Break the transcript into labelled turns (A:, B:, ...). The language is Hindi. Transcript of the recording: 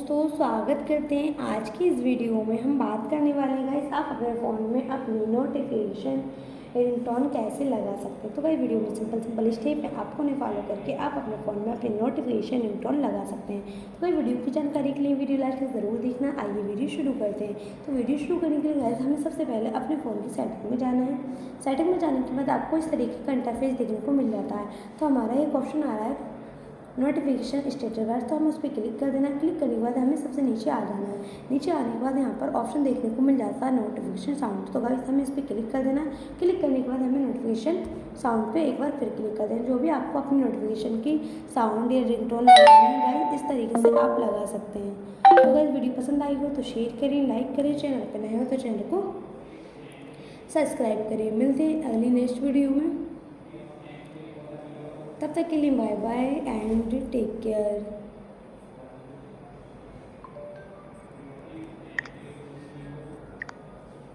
A: दोस्तों, स्वागत करते हैं आज की इस वीडियो में। हम बात करने वाले हैं गाइस, आप अपने फ़ोन में अपनी नोटिफिकेशन रिंगटोन कैसे लगा सकते हैं। तो गाइस वीडियो में सिंपल स्टेप है, आपको उन्हें फॉलो करके आप अपने फ़ोन में अपनी नोटिफिकेशन रिंगटोन लगा सकते हैं। तो गाइस वीडियो की जानकारी के लिए वीडियो लास्ट तक ज़रूर देखना। आइए वीडियो शुरू करते हैं। तो वीडियो शुरू करने के लिए गाइस हमें सबसे पहले अपने फ़ोन की सेटिंग में जाना है। सेटिंग में जाने के बाद आपको इस तरीके का इंटरफेस देखने को मिल जाता है। तो हमारा एक ऑप्शन आ रहा है नोटिफिकेशन स्टेटस बार, तो हम उस पर क्लिक कर देना। क्लिक करने के बाद हमें सबसे नीचे आ जाना है। नीचे आने के बाद यहाँ पर ऑप्शन देखने को मिल जाता है नोटिफिकेशन साउंड। तो गाइस हमें इस पर क्लिक कर देना। क्लिक करने के बाद हमें नोटिफिकेशन साउंड पे एक बार फिर क्लिक कर देना। जो भी आपको अपनी नोटिफिकेशन की साउंड या रिंगटोन लगानी है गाइस, इस तरीके से आप लगा सकते हैं। तो गाइस वीडियो पसंद आई हो तो शेयर करें, लाइक करें, चैनल पर नए हो तो चैनल को सब्सक्राइब करें। मिलते हैं अगली नेक्स्ट वीडियो में, तब तक के लिए bye bye and take care.